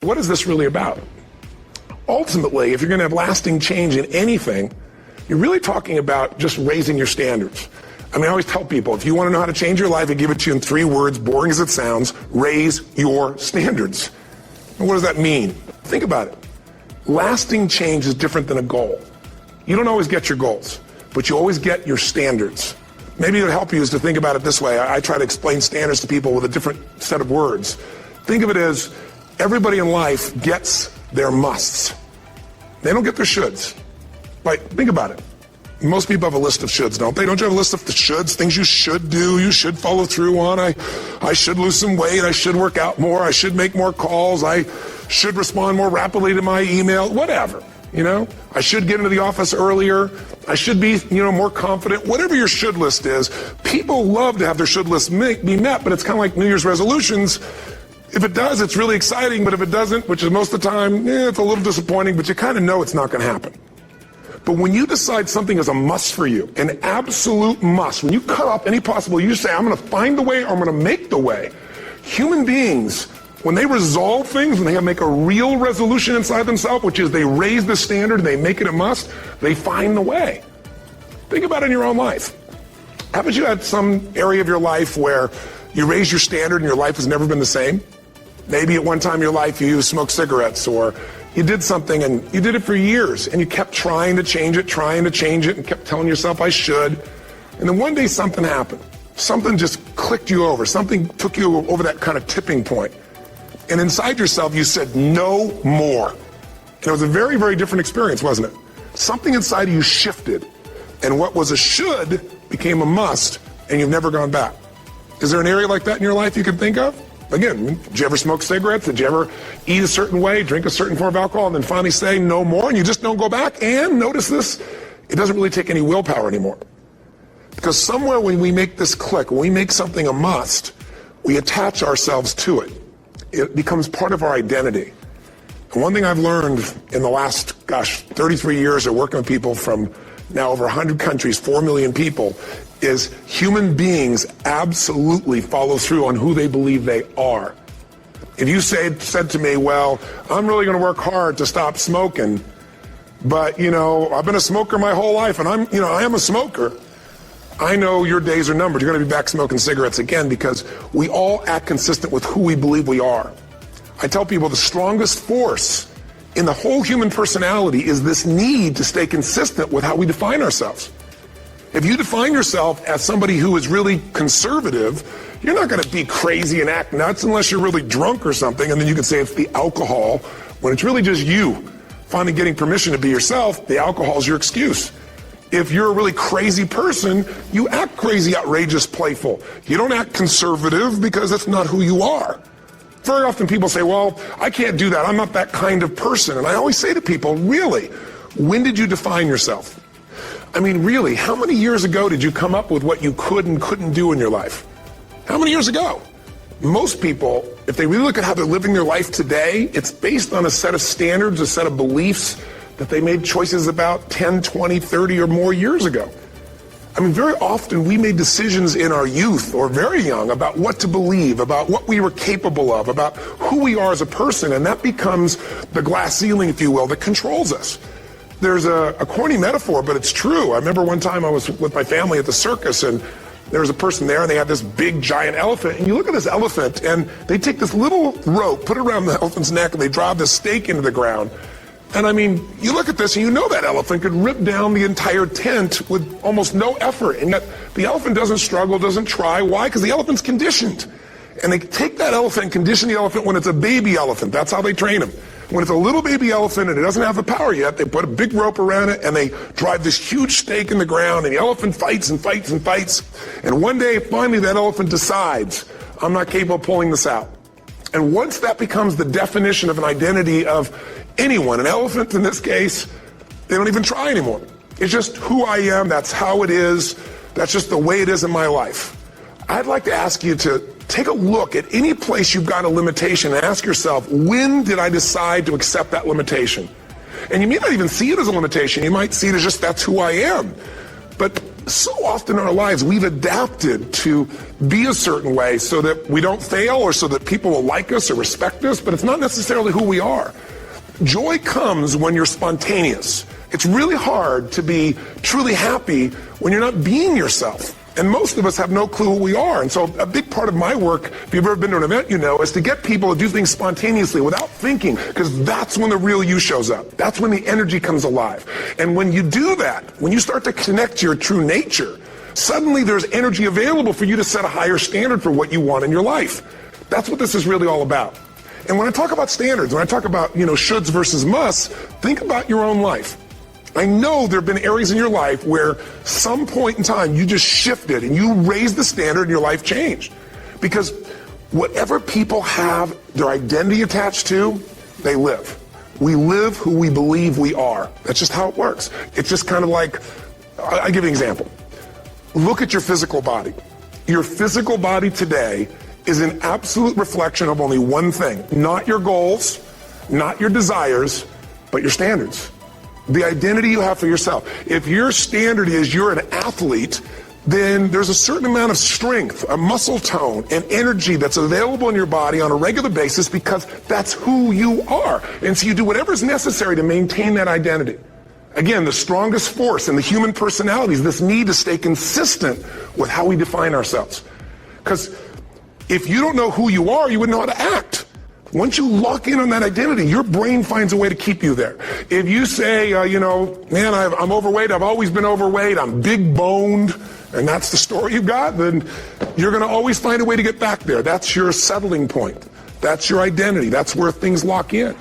What is this really about? Ultimately, if you're going to have lasting change in anything, you're really talking about just raising your standards. I mean, I always tell people, if you want to know how to change your life, I give it to you in 3 words, boring as it sounds: raise your standards. And what does that mean? Think about it. Lasting change is different than a goal. You don't always get your goals, but you always get your standards. Maybe it would help you is to think about it this way. I try to explain standards to people with a different set of words. Think of it as everybody in life gets their musts. They don't get their shoulds. Like, think about it. Most people have a list of shoulds, don't they? Don't you have a list of the shoulds, things you should do, you should follow through on? I should lose some weight, I should work out more, I should make more calls, I should respond more rapidly to my email, whatever, you know? I should get into the office earlier, I should be, more confident. Whatever your should list is, people love to have their should list be met, but it's kind of like New Year's resolutions. If it does, it's really exciting, but if it doesn't, which is most of the time, it's a little disappointing, but you kind of know it's not going to happen. But when you decide something is a must for you, an absolute must, when you cut off any possible, you say, I'm going to find the way, or I'm going to make the way. Human beings, when they resolve things, when they make a real resolution inside themselves, which is they raise the standard, they make it a must, they find the way. Think about it in your own life. Haven't you had some area of your life where you raise your standard and your life has never been the same? Maybe at one time in your life you smoked cigarettes, or you did something and you did it for years and you kept trying to change it, and kept telling yourself, I should. And then one day something happened. Something just clicked you over. Something took you over that kind of tipping point. And inside yourself you said, no more. And it was a very, very different experience, wasn't it? Something inside of you shifted. And what was a should became a must, and you've never gone back. Is there an area like that in your life you can think of? Again, did you ever smoke cigarettes? Did you ever eat a certain way, drink a certain form of alcohol, and then finally say no more, and you just don't go back? And notice this, it doesn't really take any willpower anymore. Because somewhere when we make this click, when we make something a must, we attach ourselves to it. It becomes part of our identity. And one thing I've learned in the last, 33 years of working with people from now over 100 countries, 4 million people, is human beings absolutely follow through on who they believe they are. If you said to me, well, I'm really going to work hard to stop smoking, but I've been a smoker my whole life, and I am a smoker, I know your days are numbered. You're going to be back smoking cigarettes again, because we all act consistent with who we believe we are. I tell people the strongest force in the whole human personality is this need to stay consistent with how we define ourselves. If you define yourself as somebody who is really conservative, you're not going to be crazy and act nuts unless you're really drunk or something, and then you can say it's the alcohol, when it's really just you finally getting permission to be yourself. The alcohol is your excuse. If you're a really crazy person, you act crazy, outrageous, playful. You don't act conservative because that's not who you are. Very often people say, well, I can't do that. I'm not that kind of person. And I always say to people, really, when did you define yourself? I mean, really, how many years ago did you come up with what you could and couldn't do in your life? How many years ago? Most people, if they really look at how they're living their life today, it's based on a set of standards, a set of beliefs that they made choices about 10, 20, 30 or more years ago. I mean, very often we made decisions in our youth or very young about what to believe, about what we were capable of, about who we are as a person, and that becomes the glass ceiling, if you will, that controls us. There's a corny metaphor, but it's true. I remember one time I was with my family at the circus, and there was a person there, and they had this big, giant elephant. And you look at this elephant, and they take this little rope, put it around the elephant's neck, and they drive this stake into the ground. And I mean, you look at this, and you know that elephant could rip down the entire tent with almost no effort. And yet the elephant doesn't struggle, doesn't try. Why? Because the elephant's conditioned. And they take that elephant and condition the elephant when it's a baby elephant. That's how they train him. When it's a little baby elephant and it doesn't have the power yet, they put a big rope around it and they drive this huge stake in the ground, and the elephant fights and fights and fights. And one day, finally, that elephant decides, I'm not capable of pulling this out. And once that becomes the definition of an identity of anyone, an elephant in this case, they don't even try anymore. It's just who I am, that's how it is, that's just the way it is in my life. I'd like to ask you to take a look at any place you've got a limitation and ask yourself, when did I decide to accept that limitation? And you may not even see it as a limitation. You might see it as just that's who I am. But so often in our lives, we've adapted to be a certain way so that we don't fail or so that people will like us or respect us, but it's not necessarily who we are. Joy comes when you're spontaneous. It's really hard to be truly happy when you're not being yourself. And most of us have no clue who we are. And so a big part of my work, if you've ever been to an event, you know, is to get people to do things spontaneously without thinking, because that's when the real you shows up. That's when the energy comes alive. And when you do that, when you start to connect to your true nature, suddenly there's energy available for you to set a higher standard for what you want in your life. That's what this is really all about. And when I talk about standards, when I talk about, shoulds versus musts, think about your own life. I know there have been areas in your life where some point in time you just shifted and you raised the standard and your life changed. Because whatever people have their identity attached to, they live. We live who we believe we are. That's just how it works. It's just kind of like, I'll give you an example. Look at your physical body. Your physical body today is an absolute reflection of only one thing. Not your goals, not your desires, but your standards. The identity you have for yourself. If your standard is you're an athlete, then there's a certain amount of strength, a muscle tone, and energy that's available in your body on a regular basis because that's who you are. And so you do whatever's necessary to maintain that identity. Again, the strongest force in the human personality is this need to stay consistent with how we define ourselves. Because if you don't know who you are, you wouldn't know how to act. Once you lock in on that identity, your brain finds a way to keep you there. If you say, man, I'm overweight, I've always been overweight, I'm big boned, and that's the story you've got, then you're going to always find a way to get back there. That's your settling point. That's your identity. That's where things lock in.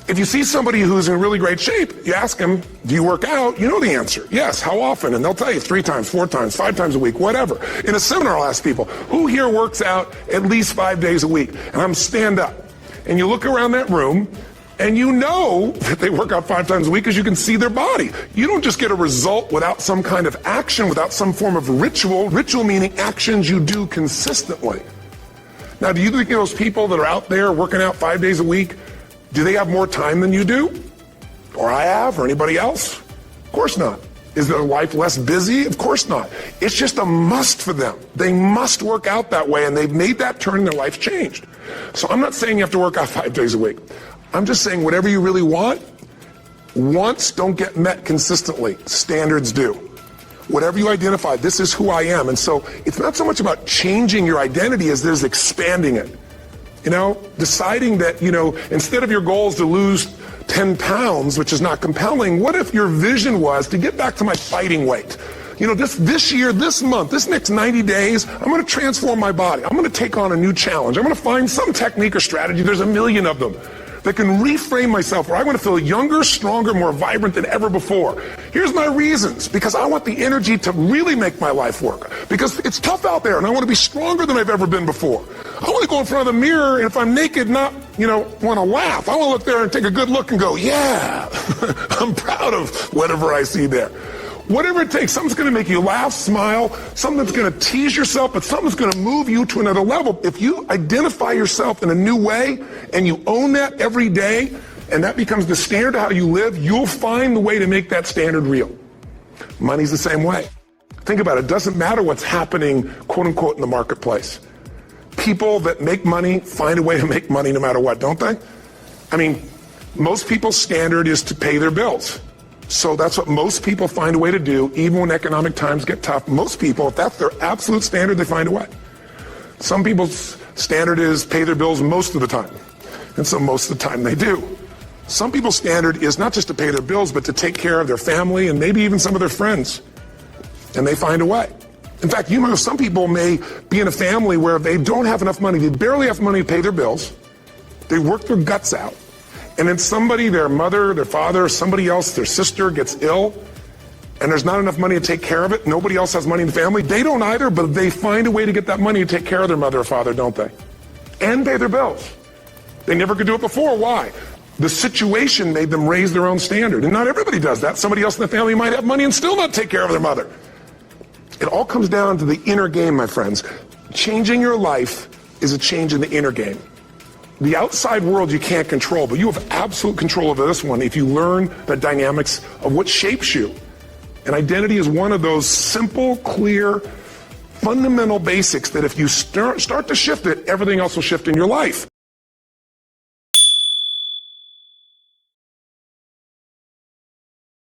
If you see somebody who's in really great shape, you ask them, do you work out? You know the answer. Yes. How often? And they'll tell you 3 times, 4 times, 5 times a week, whatever. In a seminar, I'll ask people, who here works out at least 5 days a week? And I'm stand up. And you look around that room, and you know that they work out 5 times a week because you can see their body. You don't just get a result without some kind of action, without some form of ritual. Ritual meaning actions you do consistently. Now, do you think those people that are out there working out 5 days a week, do they have more time than you do? Or I have, or anybody else? Of course not. Is their life less busy? Of course not. It's just a must for them. They must work out that way, and they've made that turn and their life changed. So I'm not saying you have to work out 5 days a week. I'm just saying whatever you really want, wants don't get met consistently. Standards do. Whatever you identify, this is who I am. And so it's not so much about changing your identity as it is expanding it. Deciding that, instead of your goal is to lose 10 pounds, which is not compelling, what if your vision was to get back to my fighting weight? This year, this month, this next 90 days, I'm going to transform my body. I'm going to take on a new challenge. I'm going to find some technique or strategy, there's a million of them, that can reframe myself where I want to feel younger, stronger, more vibrant than ever before. Here's my reasons. Because I want the energy to really make my life work. Because it's tough out there, and I want to be stronger than I've ever been before. I want to go in front of the mirror, and if I'm naked, not, want to laugh. I want to look there and take a good look and go, yeah, I'm proud of whatever I see there. Whatever it takes, something's going to make you laugh, smile, something's going to tease yourself, but something's going to move you to another level. If you identify yourself in a new way and you own that every day, and that becomes the standard of how you live, you'll find the way to make that standard real. Money's the same way. Think about it. It doesn't matter what's happening, quote unquote, in the marketplace. People that make money find a way to make money no matter what, don't they? I mean, most people's standard is to pay their bills. So that's what most people find a way to do, even when economic times get tough. Most people, if that's their absolute standard, they find a way. Some people's standard is pay their bills most of the time. And so most of the time they do. Some people's standard is not just to pay their bills, but to take care of their family and maybe even some of their friends. And they find a way. In fact, some people may be in a family where they don't have enough money. They barely have money to pay their bills. They work their guts out. And then somebody, their mother, their father, somebody else, their sister gets ill, and there's not enough money to take care of it. Nobody else has money in the family. They don't either, but they find a way to get that money to take care of their mother or father, don't they? And pay their bills. They never could do it before. Why? The situation made them raise their own standard. And not everybody does that. Somebody else in the family might have money and still not take care of their mother. It all comes down to the inner game, my friends. Changing your life is a change in the inner game. The outside world you can't control, but you have absolute control over this one if you learn the dynamics of what shapes you. And identity is one of those simple, clear, fundamental basics that if you start to shift it, everything else will shift in your life.